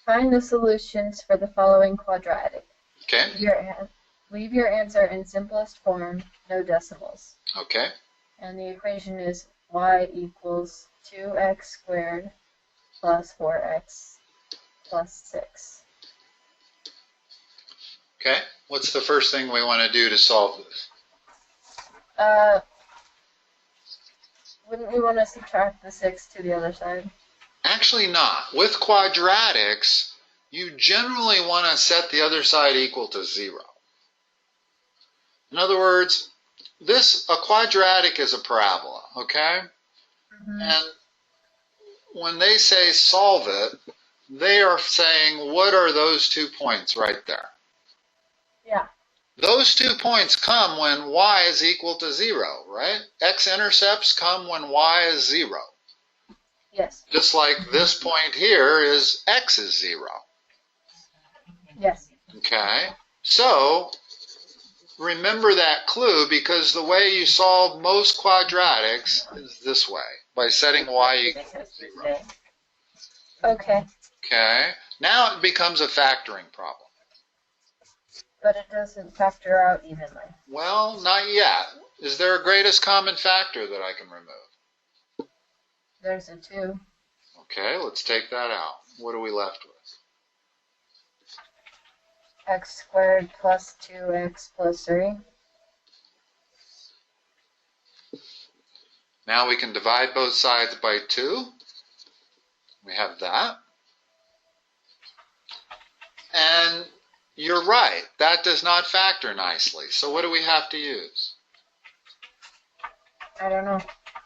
Find the solutions for the following quadratic. Okay. Leave your answer in simplest form, no decimals. Okay. And the equation is y equals 2x squared plus 4x plus 6. Okay. What's the first thing we want to do to solve this? Wouldn't we want to subtract the 6 to the other side? Actually not. With quadratics, you generally want to set the other side equal to 0. In other words, a quadratic is a parabola, okay? Mm-hmm. And when they say solve it, they are saying, what are those 2 points right there? Yeah. Those 2 points come when y is equal to 0, right? X-intercepts come when y is 0. Yes. Just like this point here is x is 0. Yes. Okay? So, remember that clue, because the way you solve most quadratics is this way, by setting y equal to 0. Okay. Okay? Now it becomes a factoring problem. But it doesn't factor out evenly. Well, not yet. Is there a greatest common factor that I can remove? There's a 2. Okay, let's take that out. What are we left with? X squared plus 2x plus 3. Now we can divide both sides by 2. We have that. And you're right, that does not factor nicely. So what do we have to use? I don't know.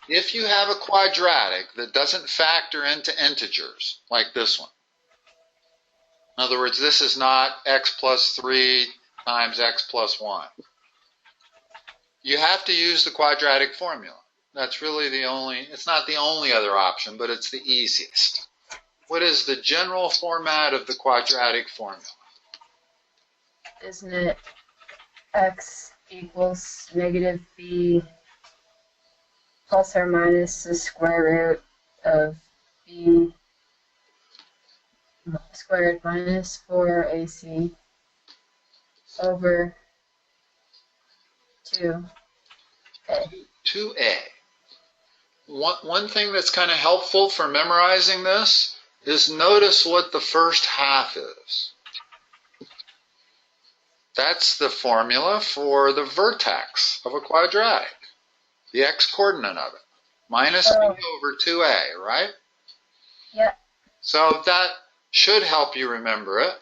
If you have a quadratic that doesn't factor into integers, like this one. In other words, this is not x plus 3 times x plus 1. You have to use the quadratic formula. That's really it's not the only other option, but it's the easiest. What is the general format of the quadratic formula? Isn't it x equals negative b plus or minus the square root of b squared minus 4ac over 2a? 2a. One thing that's kind of helpful for memorizing this is notice what the first half is. That's the formula for the vertex of a quadratic, the x-coordinate of it, minus b over 2a, right? Yeah. So that should help you remember it,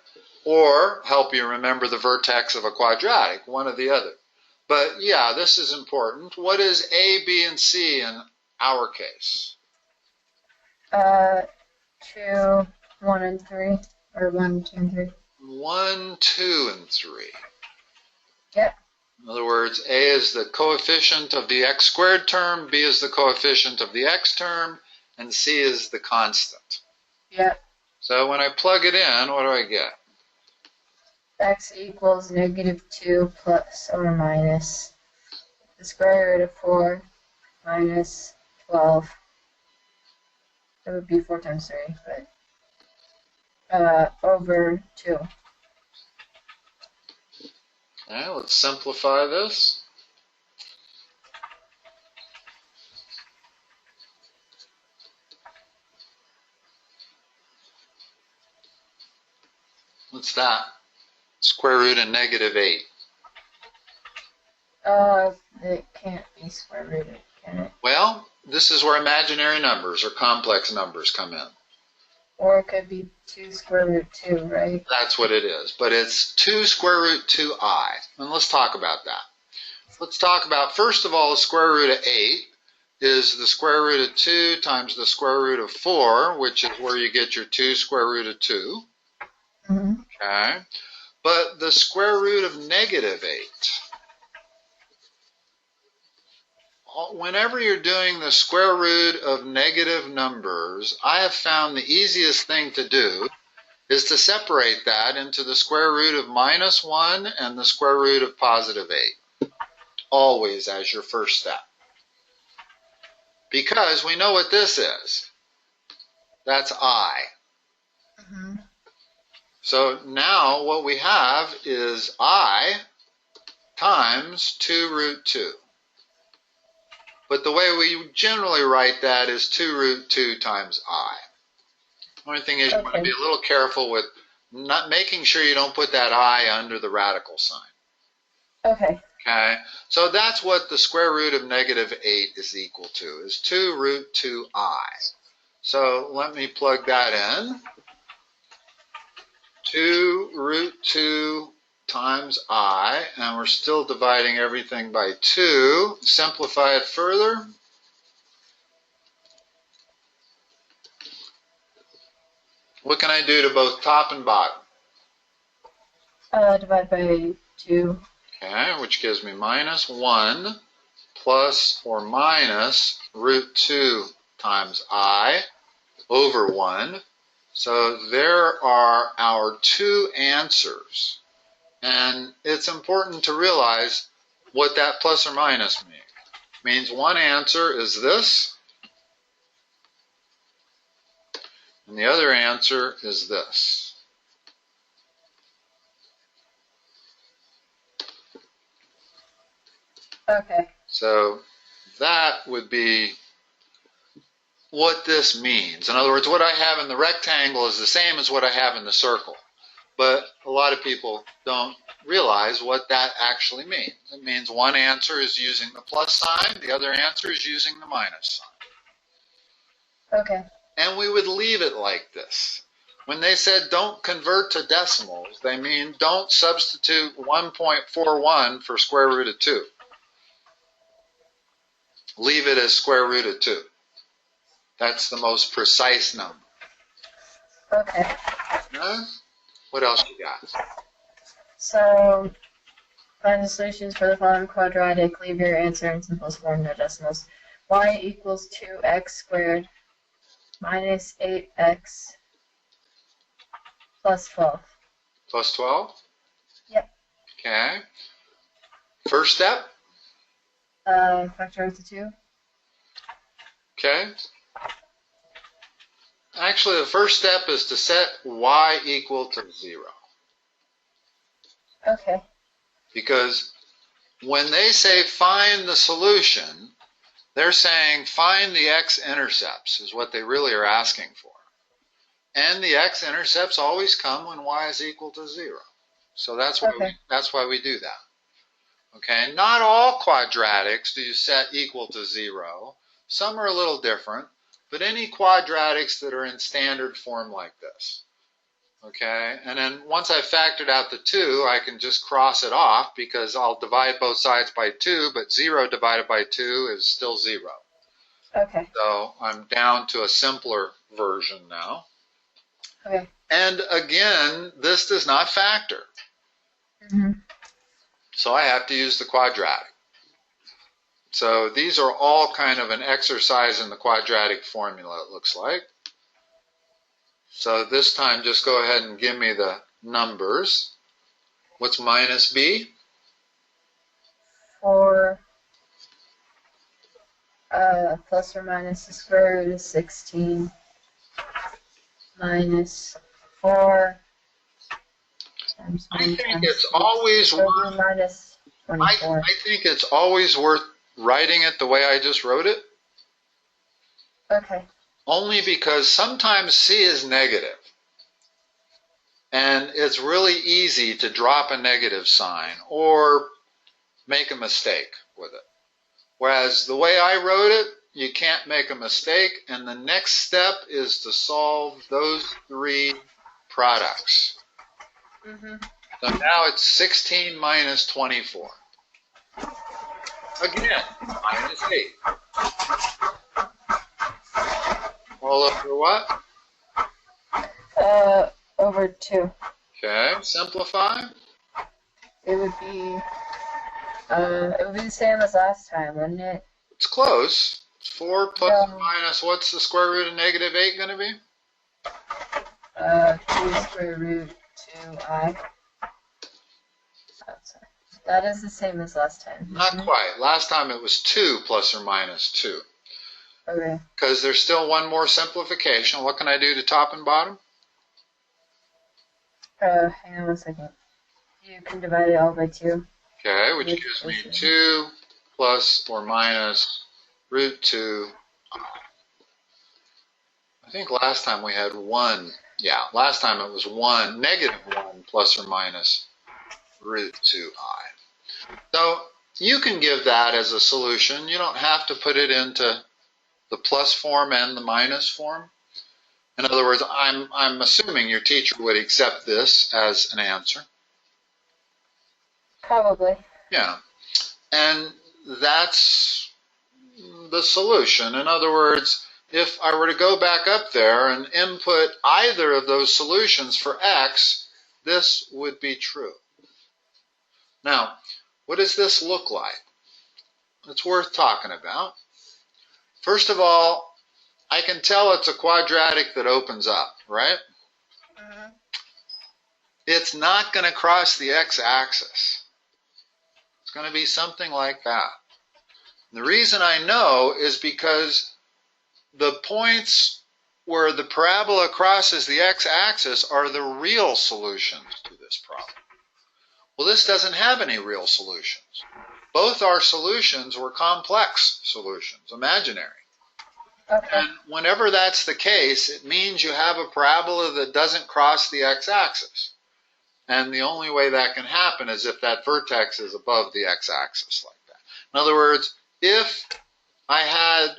or help you remember the vertex of a quadratic, one or the other. But yeah, this is important. What is a, b, and c in our case? 2, 1, and 3, or 1, 2, and 3. 1, 2, and 3. Yep. In other words, a is the coefficient of the x squared term, b is the coefficient of the x term, and c is the constant. Yep. So when I plug it in, what do I get? X equals negative 2 plus or minus the square root of 4 minus 12. It would be 4 times 3, but over 2. Okay, let's simplify this. What's that? Square root of negative 8. It can't be square rooted, can it? Well, this is where imaginary numbers or complex numbers come in. Or it could be 2 square root 2, right? That's what it is. But it's 2 square root 2i. And let's talk about that. Let's talk about, first of all, the square root of 8 is the square root of 2 times the square root of 4, which is where you get your 2 square root of 2. Mm-hmm. Okay. But the square root of negative 8, whenever you're doing the square root of negative numbers, I have found the easiest thing to do is to separate that into the square root of minus 1 and the square root of positive 8. Always as your first step. Because we know what this is. That's I. Mm-hmm. So now what we have is I times 2 root 2. But the way we generally write that is 2 root 2 times I. The only thing is you want to be a little careful with not making sure you don't put that I under the radical sign. Okay. Okay, so that's what the square root of negative 8 is equal to, is 2 root 2I. So let me plug that in. 2 root 2 times I, and we're still dividing everything by 2. Simplify it further. What can I do to both top and bottom? Divide by 2. Okay, which gives me minus 1 plus or minus root 2 times I over 1. So there are our two answers. And it's important to realize what that plus or minus means. It means one answer is this, and the other answer is this. Okay. So that would be what this means. In other words, what I have in the rectangle is the same as what I have in the circle. But a lot of people don't realize what that actually means. It means one answer is using the plus sign, the other answer is using the minus sign. Okay. And we would leave it like this. When they said don't convert to decimals, they mean don't substitute 1.41 for square root of 2. Leave it as square root of 2. That's the most precise number. Okay. What else you got? So, find the solutions for the following quadratic. Leave your answer in simplest form, no decimals. Y equals 2x squared minus 8x plus 12. Plus 12? Yep. Okay. First step? Factor out the 2. Okay. Actually, the first step is to set y equal to 0. Okay. Because when they say find the solution, they're saying find the x-intercepts is what they really are asking for. And the x-intercepts always come when y is equal to 0. So that's why we do that. Okay, not all quadratics do you set equal to 0. Some are a little different, but any quadratics that are in standard form like this. Okay, and then once I've factored out the 2, I can just cross it off because I'll divide both sides by 2, but 0 divided by 2 is still 0. Okay. So I'm down to a simpler version now. Okay. And again, this does not factor. Mm-hmm. So I have to use the quadratic. So these are all kind of an exercise in the quadratic formula, it looks like. So this time, just go ahead and give me the numbers. What's minus b? 4 plus or minus the square root of 16 minus 4 times 1 I think times it's always worth. minus 24. I think it's always worth writing it the way I just wrote it. Okay. Only because sometimes c is negative. And it's really easy to drop a negative sign or make a mistake with it. Whereas the way I wrote it, you can't make a mistake. And the next step is to solve those three products. Mm-hmm. So now it's 16 minus 24. Again, minus 8. All over what? Over 2. Okay, simplify. It would be the same as last time, wouldn't it? It's close. 4 plus or minus, what's the square root of negative 8 going to be? 2 square root 2i. That is the same as last time. Not quite. Last time it was 2 plus or minus 2. Okay. Because there's still one more simplification. What can I do to top and bottom? Hang on 1 second. You can divide it all by 2. Okay, which gives me 2 plus or minus root 2. I think last time we had 1. Yeah, last time it was 1, negative 1 plus or minus root 2i. So you can give that as a solution. You don't have to put it into the plus form and the minus form. In other words, I'm assuming your teacher would accept this as an answer. Probably. Yeah. And that's the solution. In other words, if I were to go back up there and input either of those solutions for x, this would be true. Now, what does this look like? It's worth talking about. First of all, I can tell it's a quadratic that opens up, right? Mm-hmm. It's not going to cross the x-axis. It's going to be something like that. The reason I know is because the points where the parabola crosses the x-axis are the real solutions to this problem. Well, this doesn't have any real solutions. Both our solutions were complex solutions, imaginary. Okay. And whenever that's the case, it means you have a parabola that doesn't cross the x-axis. And the only way that can happen is if that vertex is above the x-axis like that. In other words, if I had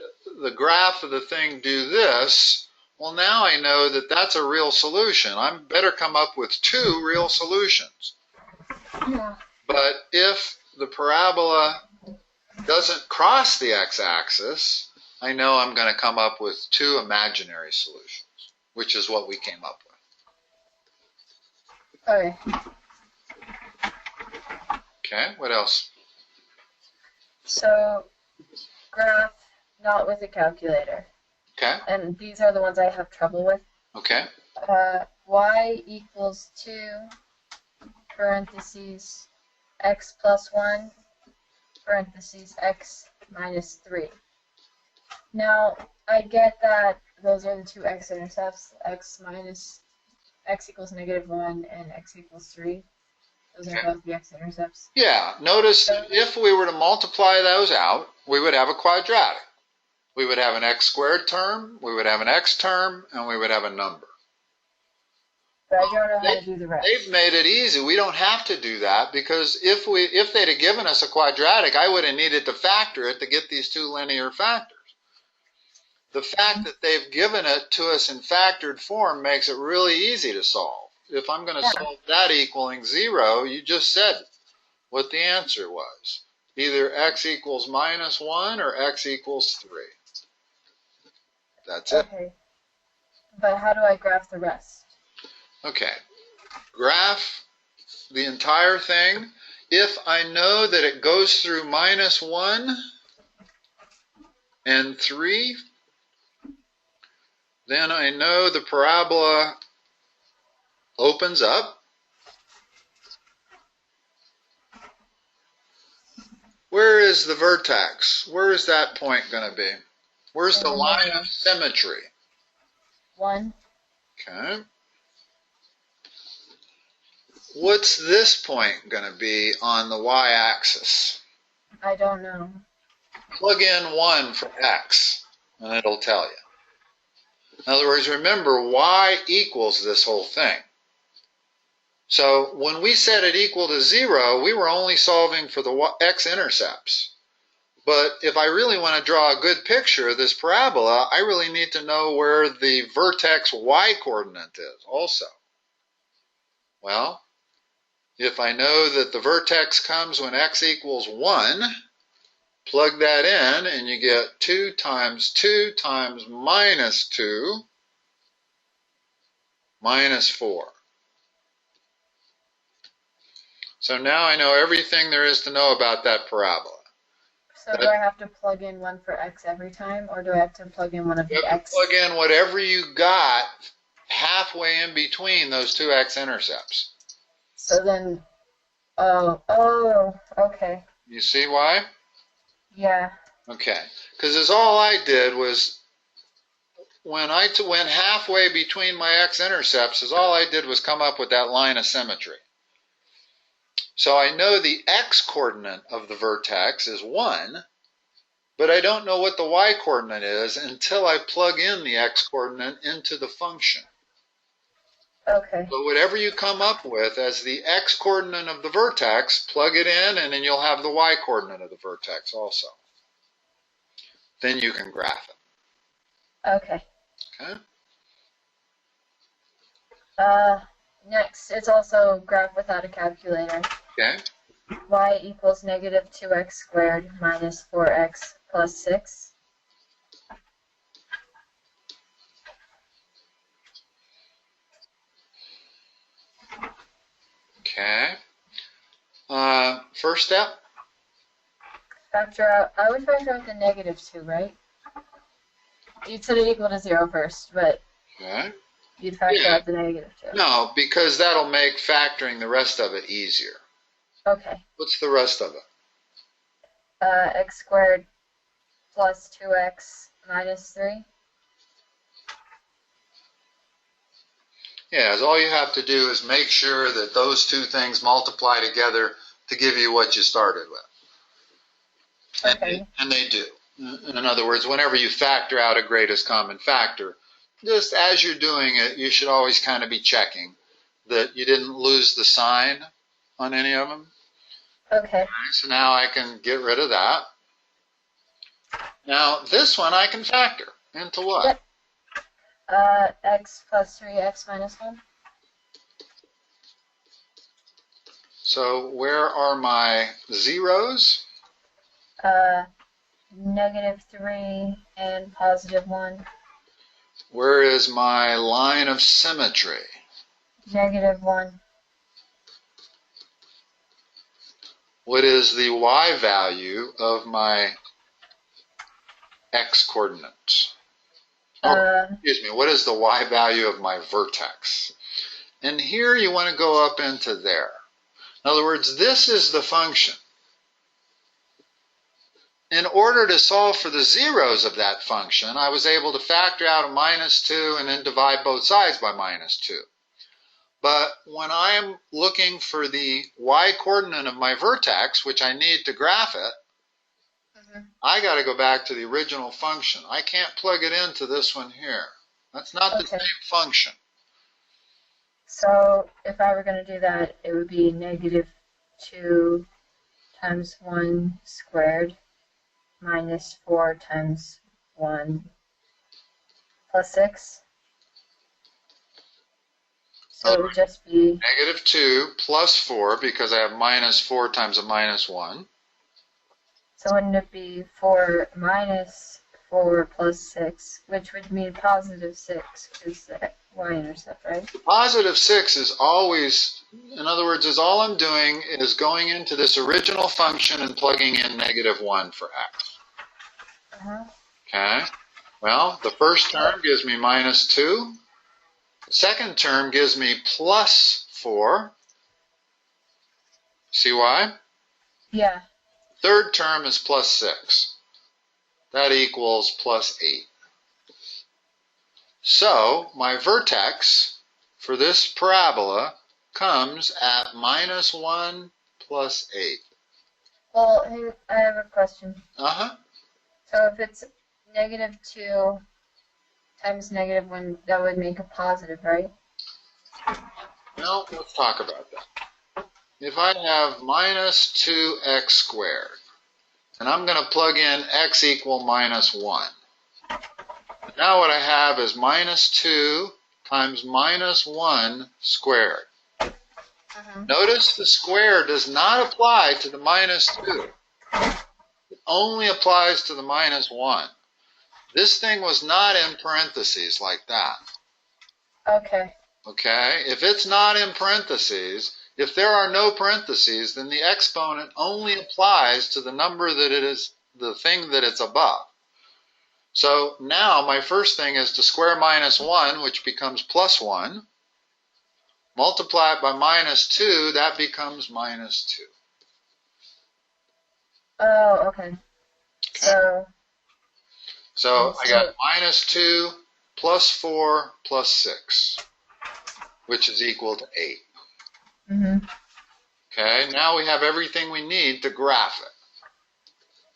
the graph of the thing do this, well, now I know that that's a real solution. I better come up with 2 real solutions. Yeah. But if the parabola doesn't cross the x-axis, I know I'm going to come up with 2 imaginary solutions, which is what we came up with. Okay. Okay, what else? So, graph not with a calculator. Okay. And these are the ones I have trouble with. Okay. Y equals 2, parentheses, x plus 1, parentheses, x minus 3. Now, I get that those are the 2 x-intercepts, x equals negative 1 and x equals 3. Those are both the x-intercepts. Yeah, notice if we were to multiply those out, we would have a quadratic. We would have an x squared term, we would have an x term, and we would have a number. But I don't know how to do the rest. They've made it easy. We don't have to do that because if they'd have given us a quadratic, I would have needed to factor it to get these 2 linear factors. The fact that they've given it to us in factored form makes it really easy to solve. If I'm going to solve that equaling 0, you just said what the answer was. Either x equals minus 1 or x equals 3. That's it. Okay. But how do I graph the rest? Okay. Graph the entire thing. If I know that it goes through minus 1 and 3, then I know the parabola opens up. Where is the vertex? Where is that point going to be? Where's the line of symmetry? 1. Okay. What's this point going to be on the y-axis? I don't know. Plug in 1 for x, and it'll tell you. In other words, remember, y equals this whole thing. So when we set it equal to 0, we were only solving for the x-intercepts. But if I really want to draw a good picture of this parabola, I really need to know where the vertex y-coordinate is also. Well, if I know that the vertex comes when x equals 1, plug that in and you get 2 times minus 2 minus 4. So now I know everything there is to know about that parabola. So do I have to plug in 1 for x every time, or do I have to plug in one of the You have x? to plug in whatever you got halfway in between those 2 x-intercepts. So then, okay. You see why? Yeah. Okay. Because all I did was, when I went halfway between my x-intercepts, is all I did was come up with that line of symmetry. So I know the x-coordinate of the vertex is 1, but I don't know what the y-coordinate is until I plug in the x-coordinate into the function. Okay. So whatever you come up with as the x-coordinate of the vertex, plug it in, and then you'll have the y-coordinate of the vertex also. Then you can graph it. Okay. Okay? Next, it's also graph without a calculator. Okay. Y equals negative 2x squared minus 4x plus 6. Okay. First step? Factor out, I would factor out the negative 2, right? You'd set it equal to 0 first, but Okay. you'd factor out the negative 2. No, because that'll make factoring the rest of it easier. Okay. What's the rest of it? X squared plus 2x minus 3. Yeah, all you have to do is make sure that those two things multiply together to give you what you started with. Okay. And they do. In other words, whenever you factor out a greatest common factor, just as you're doing it, you should always kind of be checking that you didn't lose the sign on any of them. Okay. So now I can get rid of that. Now this one I can factor into what? Yep. X plus 3x minus 1. So where are my zeros? Negative 3 and positive 1. Where is my line of symmetry? Negative 1. What is the y value of my x coordinates? Excuse me, what is the y value of my vertex? And here you want to go up into there. In other words, this is the function. In order to solve for the zeros of that function, I was able to factor out a minus 2 and then divide both sides by minus 2. But when I'm looking for the y-coordinate of my vertex, which I need to graph it, I got to go back to the original function. I can't plug it into this one here. That's not the same function. So if I were going to do that, it would be negative 2 times 1 squared minus 4 times 1 plus 6. So it would just be negative 2 plus 4, because I have minus 4 times a minus 1. So wouldn't it be 4 minus 4 plus 6, which would mean positive 6, is the y-intercept, right? Positive 6 is always, in other words, is all I'm doing is going into this original function and plugging in negative 1 for x. Okay. Well, the first term gives me minus 2. The second term gives me plus 4. See why? Yeah. Third term is plus 6. That equals plus 8. So my vertex for this parabola comes at minus 1 plus 8. Well, hey, I have a question. Uh-huh. So if it's negative 2 times negative 1, that would make a positive, right? Well, let's talk about that. If I have minus 2x squared, and I'm going to plug in x equal minus 1. Now what I have is minus 2 times minus 1 squared. Notice the square does not apply to the minus 2. It only applies to the minus 1. This thing was not in parentheses like that. Okay. Okay? If it's not in parentheses, if there are no parentheses, then the exponent only applies to the number that it is, the thing that it's above. So now my first thing is to square minus 1, which becomes plus 1. Multiply it by minus 2, that becomes minus 2. Oh, okay. So I got minus 2 plus 4 plus 6, which is equal to 8. Mm-hmm. Okay, now we have everything we need to graph it.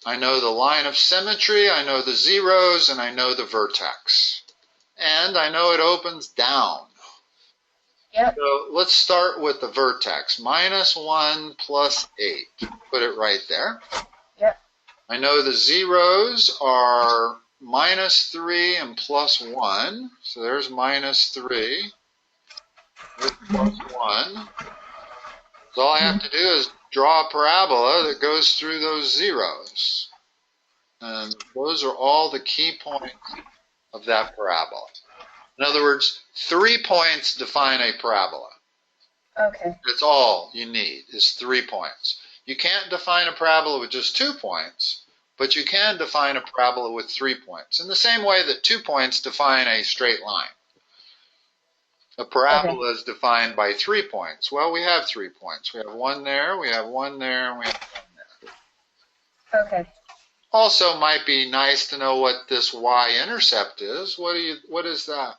I know the line of symmetry, I know the zeros, and I know the vertex. And I know it opens down. Yep. So let's start with the vertex. Minus 1 plus 8. Put it right there. Yep. I know the zeros are minus 3 and plus 1. So there's minus 3. There's plus 1. So all I have to do is draw a parabola that goes through those zeros. And those are all the key points of that parabola. In other words, 3 points define a parabola. Okay. That's all you need is 3 points. You can't define a parabola with just 2 points, but you can define a parabola with 3 points. In the same way that 2 points define a straight line. A parabola is defined by 3 points. Well, we have 3 points. We have one there, we have one there, and we have one there. Okay. Also, might be nice to know what this y-intercept is. What is that?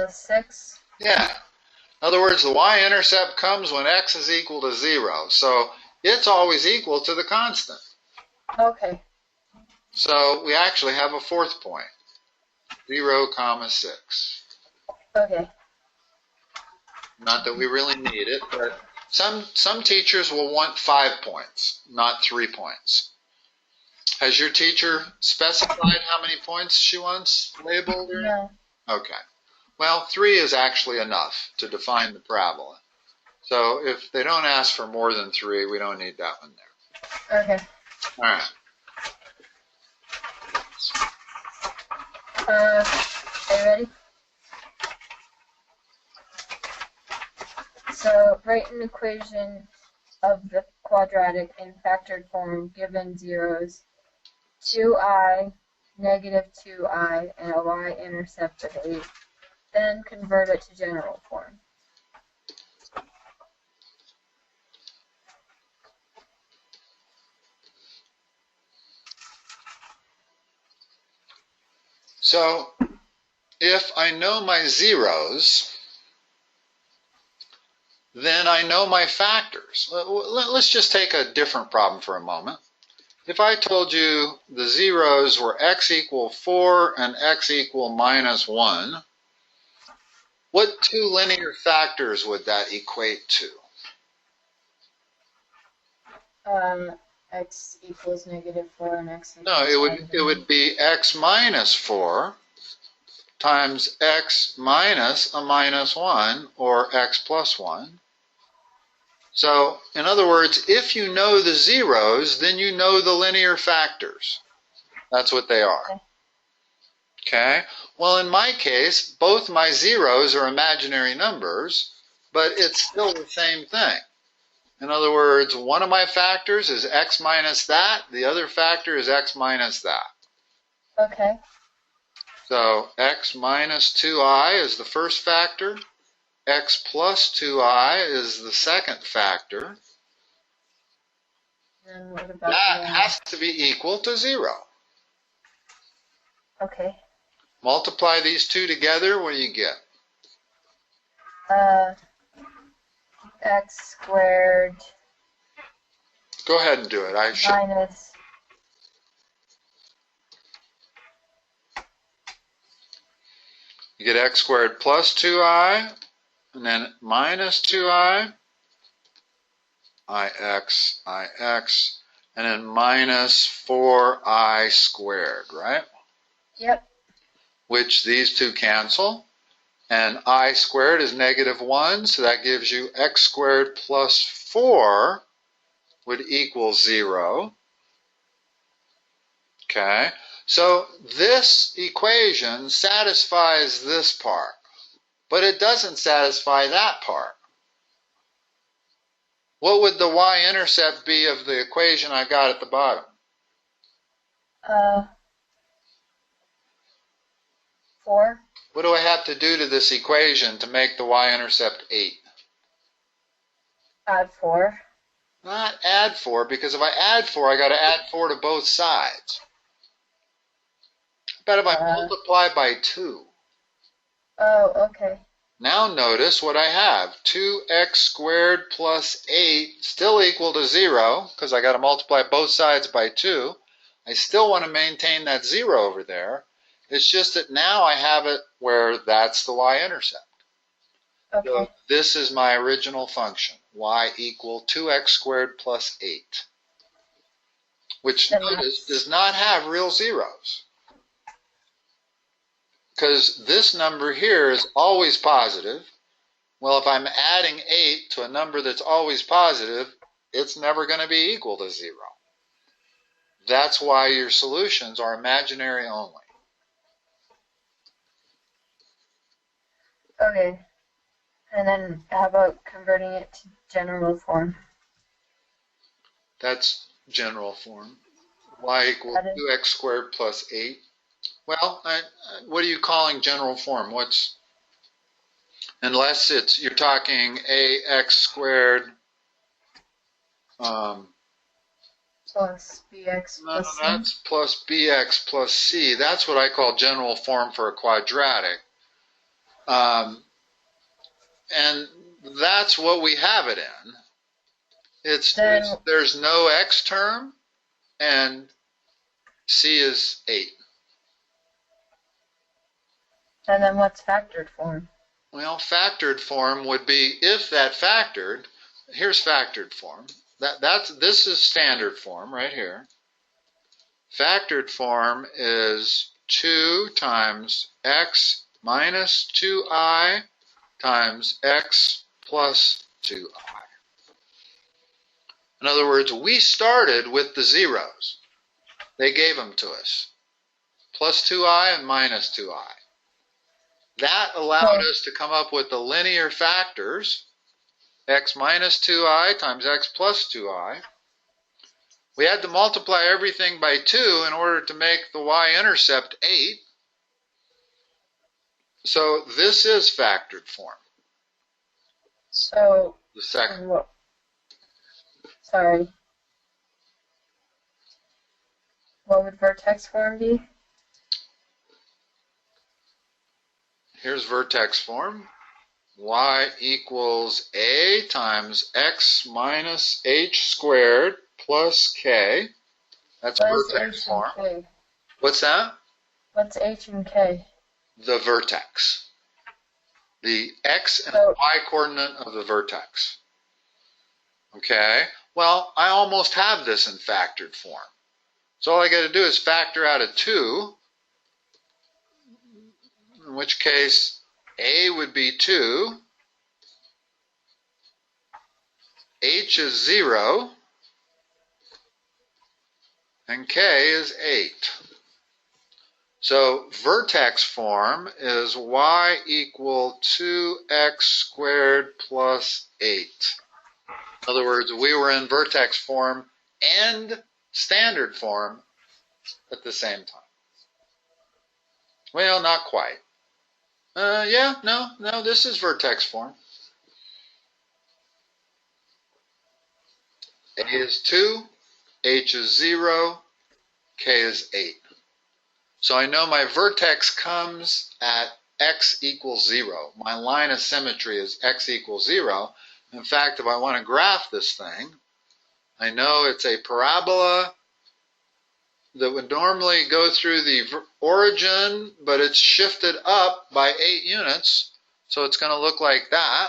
6. Yeah. In other words, the y-intercept comes when x is equal to 0. So it's always equal to the constant. Okay. So we actually have a fourth point. 0, 6. Okay. Not that we really need it, but some teachers will want 5 points, not 3 points. Has your teacher specified how many points she wants labeled? Or? No. Okay. Well, 3 is actually enough to define the parabola. So if they don't ask for more than 3, we don't need that one there. Okay. All right. Are you ready? So write an equation of the quadratic in factored form given zeros, 2i, negative 2i, and a y-intercept of 8. Then convert it to general form. So if I know my zeros, then I know my factors. Let's just take a different problem for a moment. If I told you the zeros were x equal 4 and x equal minus 1, what 2 linear factors would that equate to? X equals negative 4 and x equals No, it would be x minus 4 times x minus a minus 1, or x plus 1. So, in other words, if you know the zeros, then you know the linear factors. That's what they are. Okay? Well, in my case, both my zeros are imaginary numbers, but it's still the same thing. In other words, one of my factors is x minus that, the other factor is x minus that. Okay. So x minus 2i is the first factor, x plus 2i is the second factor. Then what about that has to be equal to 0. Okay. Multiply these two together, what do you get? X squared. Go ahead and do it. Minus. You get x squared plus 2i, and then minus 2i, ix, and then minus 4i squared, right? Yep. Which these two cancel. And I squared is negative 1, so that gives you x squared plus 4 would equal 0. Okay, so this equation satisfies this part, but it doesn't satisfy that part. What would the y-intercept be of the equation I got at the bottom? 4. What do I have to do to this equation to make the y-intercept 8? Add 4. Not add 4, because if I add 4, I got to add 4 to both sides. But if I multiply by 2, Oh, okay. now notice what I have. 2x squared plus 8 still equal to 0, because I got to multiply both sides by 2. I still want to maintain that 0 over there. It's just that now I have it where that's the y-intercept. Okay. So this is my original function, y equal 2x squared plus 8, which notice does not have real zeros. Because this number here is always positive. Well, if I'm adding 8 to a number that's always positive, it's never going to be equal to 0. That's why your solutions are imaginary only. Okay. And then how about converting it to general form? That's general form. Y equals 2x squared plus 8. Well, what are you calling general form? Unless you're talking ax squared plus bx plus c. That's plus bx plus c. That's what I call general form for a quadratic. And that's what we have it in. There's no x term, and c is 8. And then what's factored form? Well, factored form would be, if that factored, here's factored form. This is standard form right here. Factored form is 2 times x minus 2i times x plus 2i. In other words, we started with the zeros. They gave them to us. Plus 2i and minus 2i. That allowed us to come up with the linear factors, x minus 2i times x plus 2i. We had to multiply everything by 2 in order to make the y-intercept 8. So this is factored form. So, the second. Sorry. What would vertex form be? Here's vertex form. Y equals a times x minus h squared plus k. That's vertex form. K? What's that? What's h and k? The vertex. The x and y coordinate of the vertex. Okay? Well, I almost have this in factored form. So all I got to do is factor out a 2, in which case a would be 2, h is 0, and k is 8. So vertex form is y equal 2x squared plus 8. In other words, we were in vertex form and standard form at the same time. Well, not quite. No, this is vertex form. A is 2, h is 0, k is 8. So I know my vertex comes at x equals 0. My line of symmetry is x equals 0. In fact, if I want to graph this thing, I know it's a parabola that would normally go through the origin, but it's shifted up by 8 units. So it's going to look like that.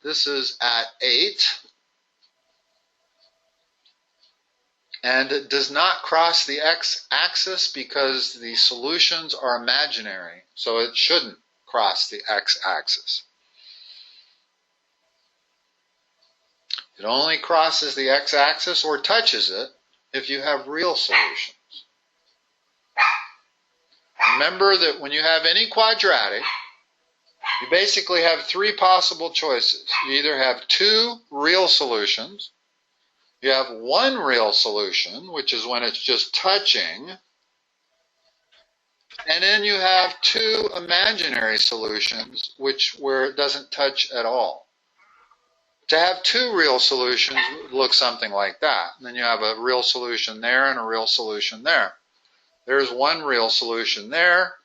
This is at 8. And it does not cross the x-axis because the solutions are imaginary. So it shouldn't cross the x-axis. It only crosses the x-axis or touches it if you have real solutions. Remember that when you have any quadratic, you basically have 3 possible choices. You either have 2 real solutions, you have 1 real solution, which is when it's just touching, and then you have 2 imaginary solutions, where it doesn't touch at all. To have 2 real solutions would look something like that. And then you have a real solution there and a real solution there. There's one real solution there,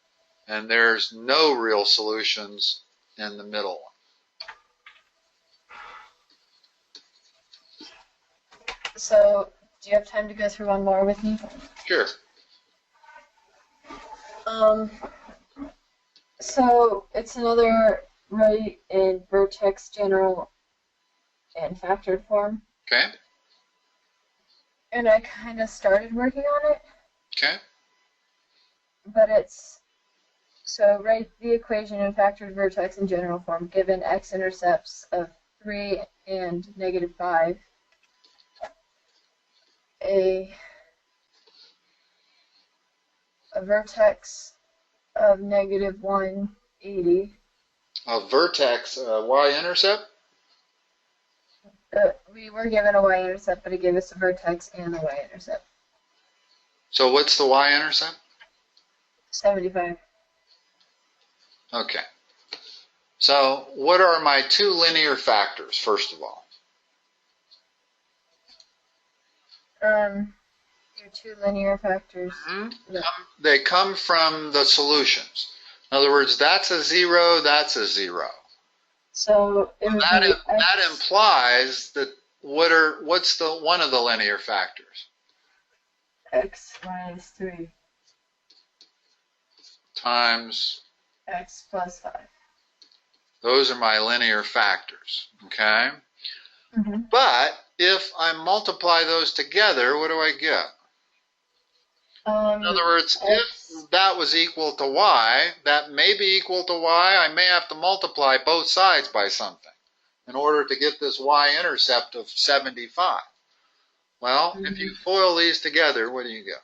and there's no real solutions in the middle one. So, do you have time to go through one more with me? Sure. So it's another right in vertex general and factored form. Okay. And I kind of started working on it. Okay. But it's, so write the equation in factored vertex in general form, given x-intercepts of 3 and -5. A vertex of -180. A vertex y-intercept? We were given a y-intercept, but it gave us a vertex and a y-intercept. So what's the y-intercept? 75. Okay. So what are my two linear factors, first of all? Your two linear factors. They come from the solutions. In other words, that's a 0, that's a 0. So it would that implies that what's the one of the linear factors? X minus 3 times x plus 5. Those are my linear factors, okay? But if I multiply those together, what do I get? In other words, if that was equal to y, that may be equal to y. I may have to multiply both sides by something in order to get this y-intercept of 75. Well, if you FOIL these together, what do you get?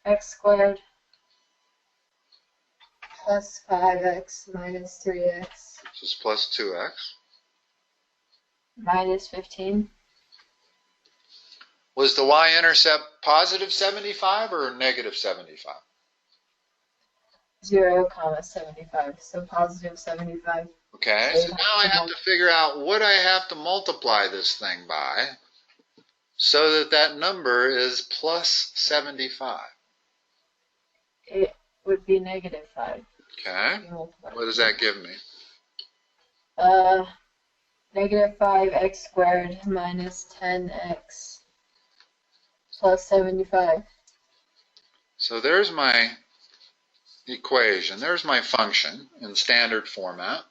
X squared plus 5x minus 3x. Which is plus 2x. Minus 15. Was the y-intercept positive 75 or negative 75? 0, 75. So positive 75. Okay, so now I have to figure out what I have to multiply this thing by so that that number is plus 75. It would be -5. Okay, what does that give me? -5x squared minus 10x plus 75. So there's my equation. There's my function in standard format.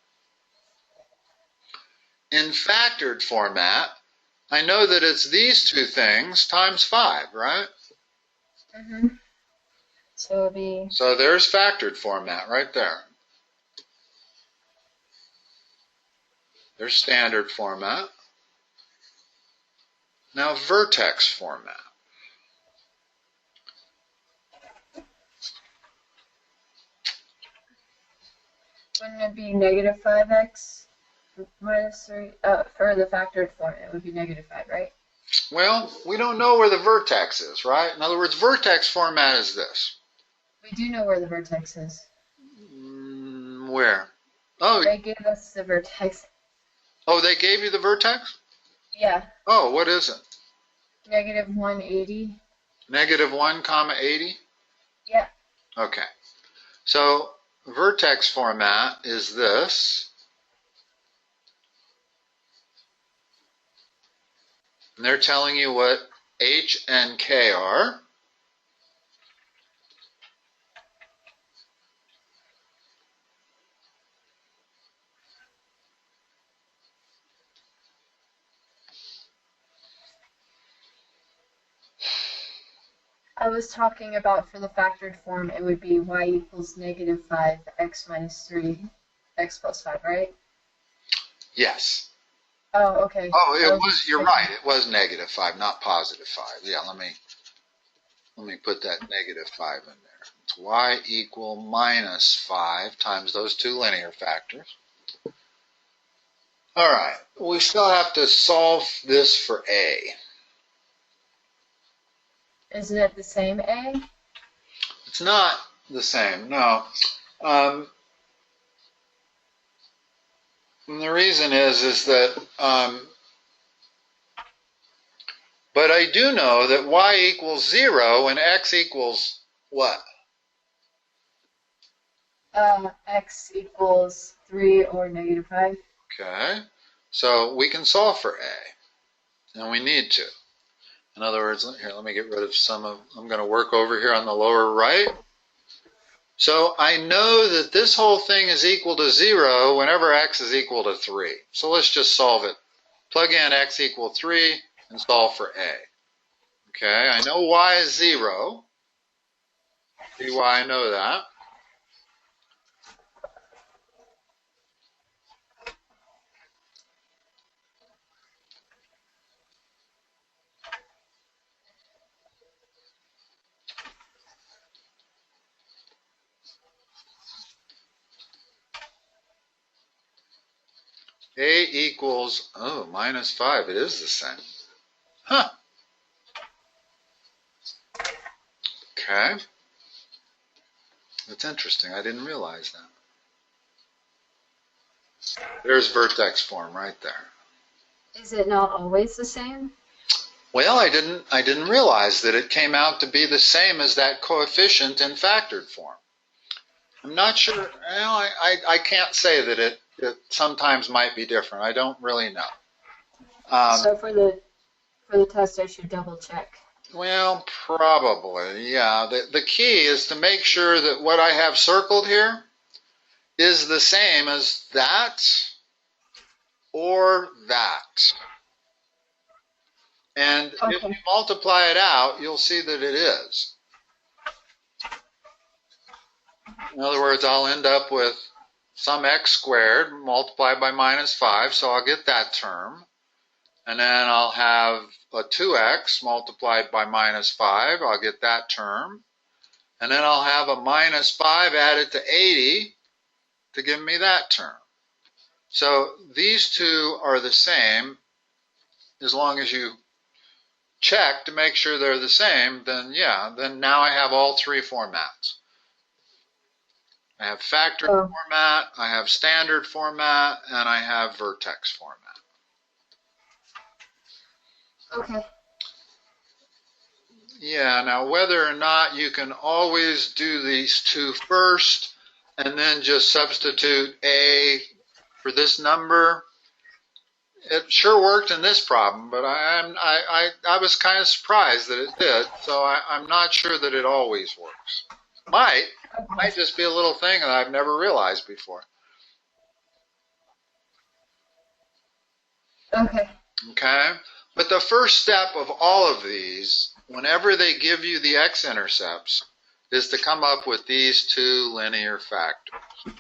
In factored format, I know that it's these two things times 5, right? So it'll be... So there's factored format right there. There's standard format. Now vertex format. Wouldn't it be -5x minus 3? For the factored form, it would be -5, right? Well, we don't know where the vertex is, right? In other words, vertex format is this. We do know where the vertex is. Where? Oh, they gave us the vertex. Oh, they gave you the vertex? Yeah. Oh, what is it? -180. -1 comma 80? Yeah. Okay. So vertex format is this. And they're telling you what H and K are. I was talking about for the factored form, it would be y equals -5, x minus 3, x plus 5, right? Yes. Oh, okay. Oh, it was. You're right. It was -5, not +5. Yeah. Let me put that -5 in there. It's y equal -5 times those two linear factors. All right. We still have to solve this for a. Isn't it the same a? It's not the same, no. And the reason is that But I do know that y equals 0 and x equals what? X equals 3 or -5. Okay, so we can solve for a, and we need to. In other words, here, let me get rid of some of, I'm going to work over here on the lower right. So I know that this whole thing is equal to 0 whenever x is equal to 3. So let's just solve it. Plug in x equal 3 and solve for a. Okay, I know y is 0. See why I know that? A equals, oh, -5. It is the same. Huh. Okay. That's interesting. I didn't realize that. There's vertex form right there. Is it not always the same? Well, I didn't realize that it came out to be the same as that coefficient in factored form. I'm not sure. Well, I can't say that it sometimes might be different. I don't really know. So for the test, I should double check. Well, probably, yeah. The key is to make sure that what I have circled here is the same as that or that. And if you multiply it out, you'll see that it is. In other words, I'll end up with some x squared multiplied by -5, so I'll get that term. And then I'll have a 2x multiplied by -5, I'll get that term. And then I'll have a -5 added to 80 to give me that term. So these two are the same. As long as you check to make sure they're the same, then yeah, then now I have all three formats. I have factored format, I have standard format, and I have vertex format. Okay. Yeah, now whether or not you can always do these two first and then just substitute a for this number, it sure worked in this problem, but I was kind of surprised that it did, so I'm not sure that it always works. Might just be a little thing that I've never realized before. Okay. Okay, but the first step of all of these, whenever they give you the x-intercepts, is to come up with these two linear factors.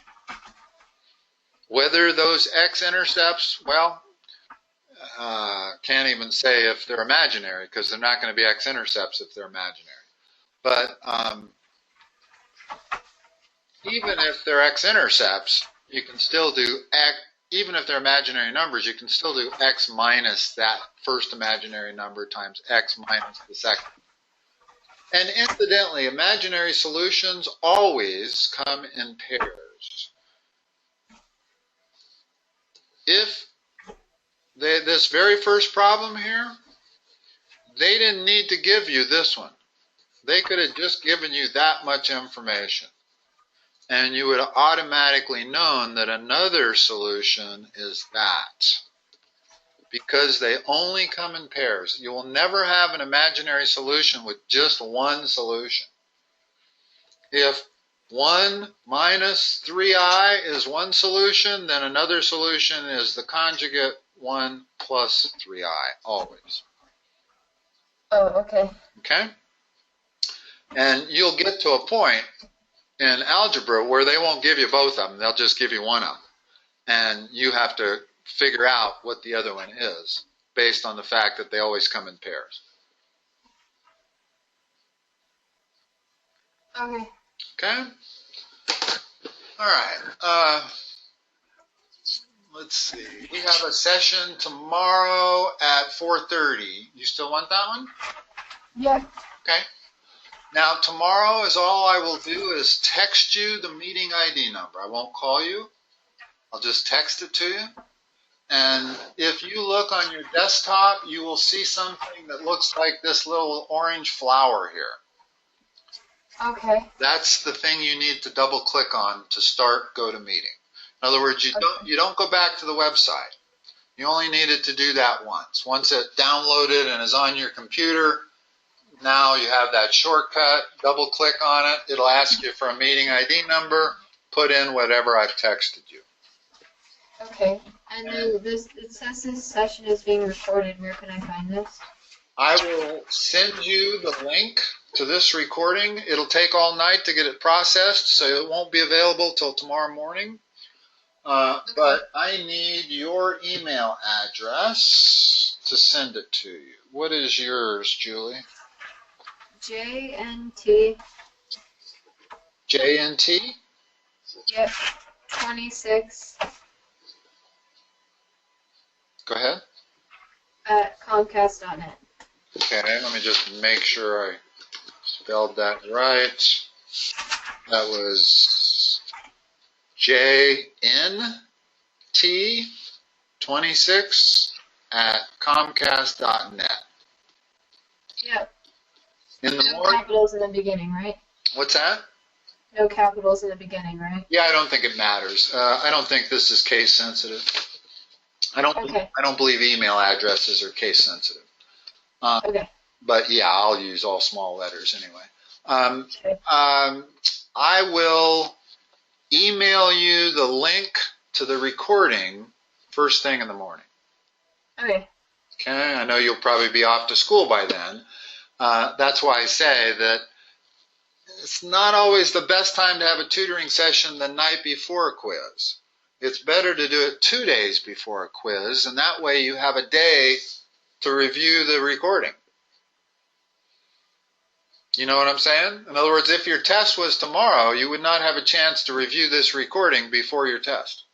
Whether those x-intercepts, well, can't even say if they're imaginary, because they're not going to be x-intercepts if they're imaginary. But even if they're x-intercepts, you can still do x, even if they're imaginary numbers, you can still do x minus that first imaginary number times x minus the second. And incidentally, imaginary solutions always come in pairs. If this very first problem here, they didn't need to give you this one. They could have just given you that much information. And you would have automatically known that another solution is that. Because they only come in pairs. You will never have an imaginary solution with just one solution. If 1 minus 3i is one solution, then another solution is the conjugate 1 plus 3i, always. Oh, okay. Okay? And you'll get to a point in algebra where they won't give you both of them. They'll just give you one of them. And you have to figure out what the other one is based on the fact that they always come in pairs. Okay. Okay? All right. Let's see. We have a session tomorrow at 4:30. You still want that one? Yeah. Okay. Now, tomorrow is all I will do is text you the meeting ID number. I won't call you. I'll just text it to you. And if you look on your desktop, you will see something that looks like this little orange flower here. Okay. That's the thing you need to double click on to start GoToMeeting. In other words, you don't go back to the website. You only needed to do that once. Once it downloaded and is on your computer, now you have that shortcut. Double click on it. It'll ask you for a meeting ID number. Put in whatever I've texted you. Okay. And then it says this session is being recorded. Where can I find this? I will send you the link to this recording. It'll take all night to get it processed, so it won't be available till tomorrow morning. But I need your email address to send it to you. What is yours, Julie? JNT. JNT? Yep. 26 Go ahead. at Comcast.net. Okay, let me just make sure I spelled that right. That was JNT26 at Comcast.net. Yep. In the No morning? capitals in the beginning, right? What's that? No capitals in the beginning, right? Yeah, I don't think it matters. I don't think this is case sensitive. I don't believe email addresses are case sensitive. Okay. But yeah, I'll use all small letters anyway. Okay. I will email you the link to the recording first thing in the morning. Okay. Okay, I know you'll probably be off to school by then. That's why I say that it's not always the best time to have a tutoring session the night before a quiz. It's better to do it 2 days before a quiz, and that way you have a day to review the recording. You know what I'm saying? In other words, if your test was tomorrow, you would not have a chance to review this recording before your test.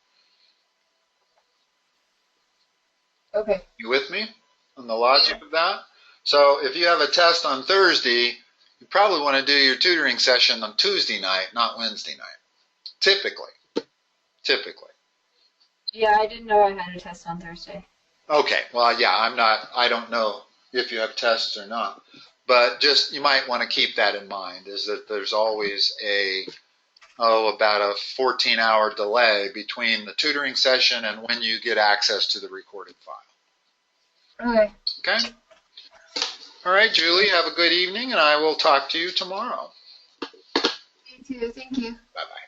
Okay. You with me on the logic of that? So if you have a test on Thursday, you probably want to do your tutoring session on Tuesday night, not Wednesday night. Typically. Yeah, I didn't know I had a test on Thursday. Okay. Well, yeah, I don't know if you have tests or not. But just, you might want to keep that in mind, is that there's always about a 14-hour delay between the tutoring session and when you get access to the recorded file. Okay. Okay? All right, Julie, have a good evening, and I will talk to you tomorrow. You too. Thank you. Bye-bye.